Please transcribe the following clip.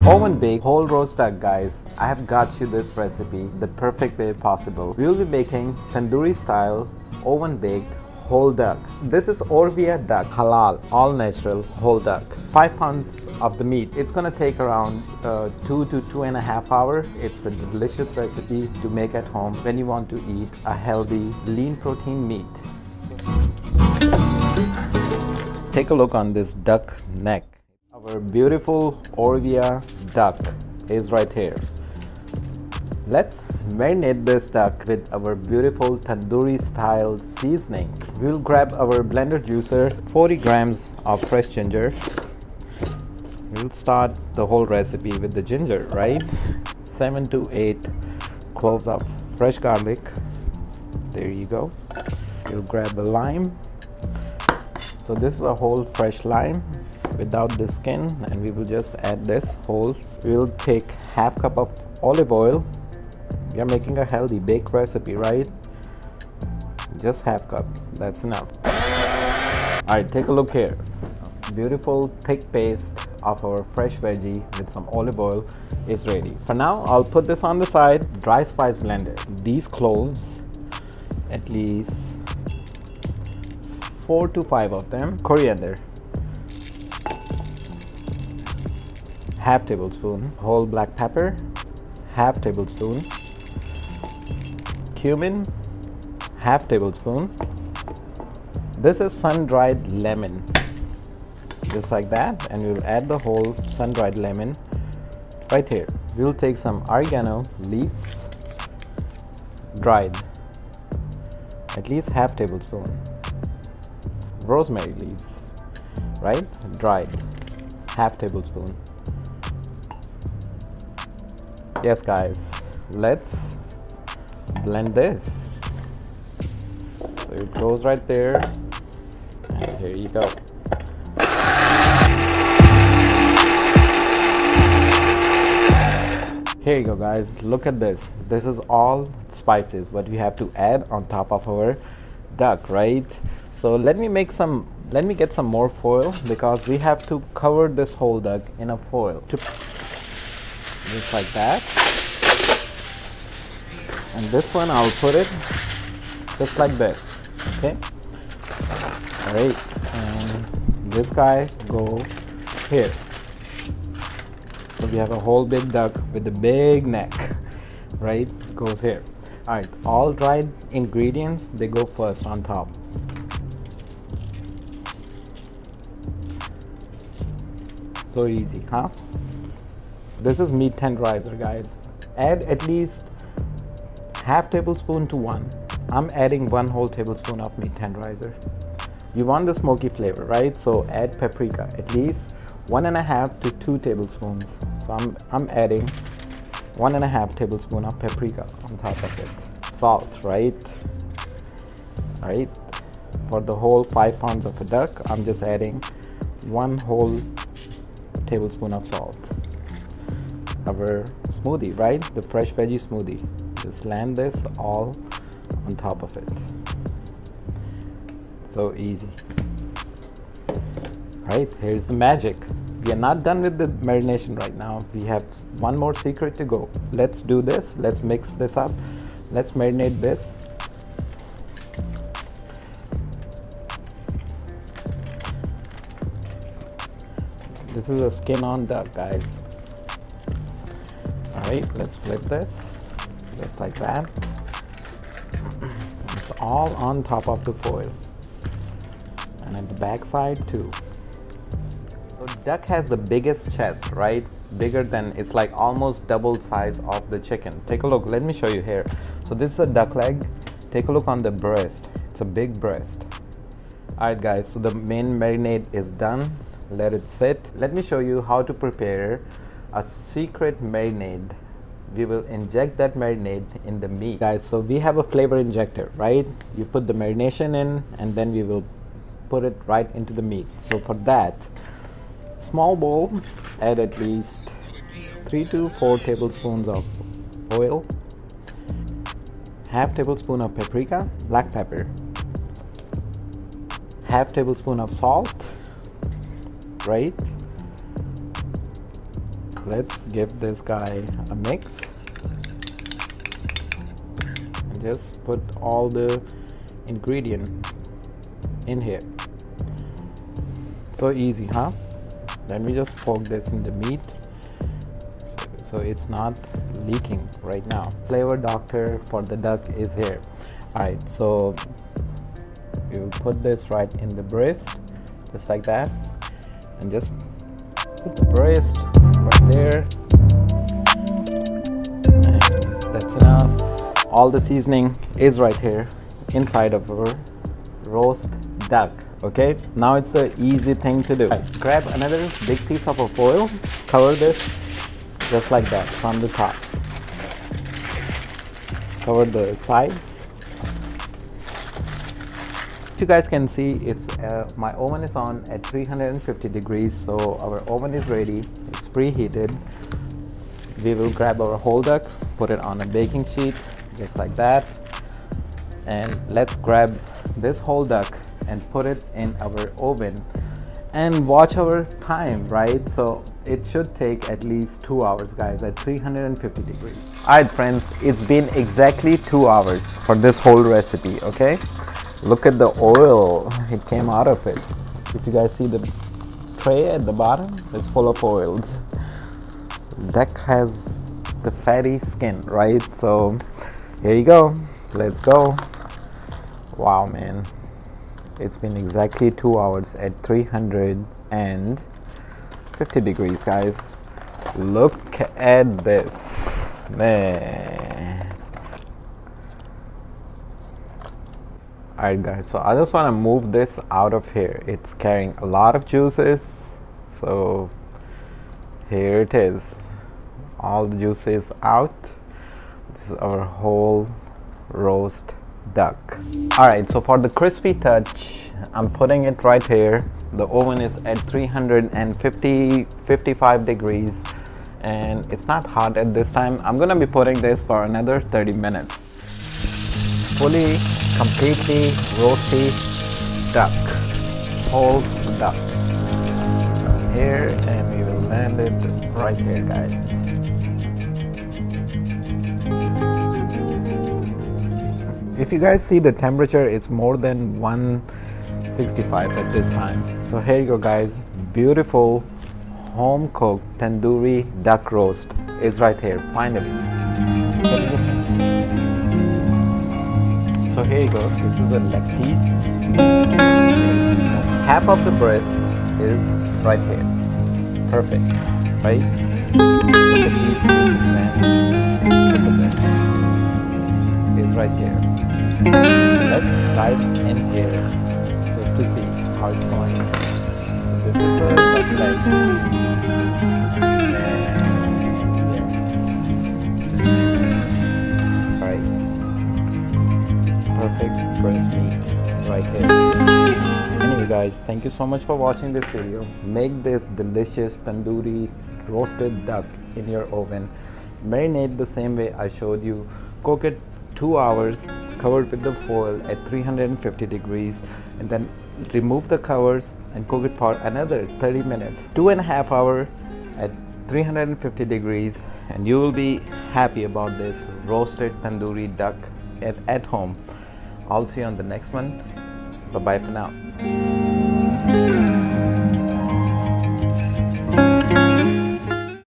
Oven baked whole roast duck, guys. I have got you this recipe the perfect way possible. We will be making tandoori style oven baked whole duck. This is orvia duck, halal, all natural whole duck. 5 pounds of the meat. It's gonna take around 2 to 2.5 hours. It's a delicious recipe to make at home when you want to eat a healthy, lean protein meat. Take a look on this duck neck. Our beautiful orvia duck is right here. Let's marinate this duck with our beautiful tandoori style seasoning. We'll grab our blender juicer, 40 grams of fresh ginger. We'll start the whole recipe with the ginger, right? 7 to 8 cloves of fresh garlic. There you go. We'll grab a lime. So this is a whole fresh lime without the skin, and we will just add this whole. We'll take half cup of olive oil. We are making a healthy baked recipe, right? Just half cup, that's enough. All right, take a look here. Beautiful thick paste of our fresh veggie with some olive oil is ready. For now, I'll put this on the side. Dry spice blender. These cloves, at least 4 to 5 of them. Coriander, half tablespoon. Whole black pepper, half tablespoon. Cumin, half tablespoon. This is sun-dried lemon, just like that, and we'll add the whole sun-dried lemon right here. We'll take some oregano leaves, dried, at least half tablespoon. Rosemary leaves, right, dried, half tablespoon. Yes guys, let's blend this. So it goes right there, and here you go. Here you go guys, look at this. This is all spices what we have to add on top of our duck, right? So let me get some more foil, because we have to cover this whole duck in a foil. Just like that. And this one I'll put it just like this, okay? All right, and this guy go here. So we have a whole big duck with a big neck, right? Goes here. All right, all dried ingredients, they go first on top. So easy, huh? This is meat tenderizer, guys. Add at least half tablespoon to 1. I'm adding 1 whole tablespoon of meat tenderizer. You want the smoky flavor, right? So add paprika, at least 1.5 to 2 tablespoons. So I'm adding 1.5 tablespoon of paprika on top of it. Salt, right? All right. For the whole 5 pounds of a duck, I'm just adding 1 whole tablespoon of salt. Our smoothie, right? The fresh veggie smoothie. Just land this all on top of it. So easy. Right, here's the magic. We are not done with the marination right now. We have one more secret to go. Let's do this. Let's mix this up. Let's marinate this. This is a skin on duck, guys. All right, let's flip this. Just like that. It's all on top of the foil, and at the back side too. So duck has the biggest chest, right? Bigger than, it's like almost double size of the chicken. Take a look, let me show you here. So this is a duck leg. Take a look on the breast. It's a big breast. All right guys, so the main marinade is done. Let it sit. Let me show you how to prepare a secret marinade. We will inject that marinade in the meat, guys. So we have a flavor injector, right? You put the marination in, and then we will put it right into the meat. So for that, small bowl, add at least 3 to 4 tablespoons of oil, half tablespoon of paprika, black pepper, half tablespoon of salt, right? let's give this guy a mix and just put all the ingredient in here. So easy, huh? Then we just poke this in the meat so it's not leaking right now. Flavor doctor for the duck is here. Alright, so we will put this right in the breast, just like that, and just put the breast right there, and that's enough. All the seasoning is right here inside of our roast duck. Okay, now it's the easy thing to do. Right, grab another big piece of foil, cover this just like that from the top, cover the sides. If you guys can see, it's my oven is on at 350 degrees, so our oven is ready, it's preheated. We will grab our whole duck, put it on a baking sheet just like that, and let's grab this whole duck and put it in our oven and watch our time, right? So it should take at least 2 hours, guys, at 350 degrees. Alright friends, it's been exactly 2 hours for this whole recipe. Okay, look at the oil it came out of it. If you guys see the tray at the bottom, it's full of oils. Duck has the fatty skin, right? So here you go, let's go. Wow, man, it's been exactly 2 hours at 350 degrees, guys. Look at this, man. Alright guys, so I just want to move this out of here. It's carrying a lot of juices, so here it is, all the juices out. This is our whole roast duck. Alright, so for the crispy touch, I'm putting it right here. The oven is at 355 degrees and it's not hot at this time. I'm gonna be putting this for another 30 minutes. Fully, completely roasty duck, whole duck. Here, and we will land it right here, guys. If you guys see the temperature, it's more than 165 at this time. So here you go, guys. Beautiful home cooked tandoori duck roast is right here, finally. So here you go. This is a leg piece. Half of the breast is right here. Perfect, right? Look at these pieces, man. Look at that. Is right here. Let's dive in here just to see how it's going. This is a duck leg. And yes. Alright. It's perfect breast meat right here. Anyway guys, thank you so much for watching this video. Make this delicious tandoori roasted duck in your oven. Marinate the same way I showed you. Cook it 2 hours covered with the foil at 350 degrees, and then remove the covers and cook it for another 30 minutes. 2.5 hours at 350 degrees, and you will be happy about this roasted tandoori duck at home. I'll see you on the next one. Bye bye for now.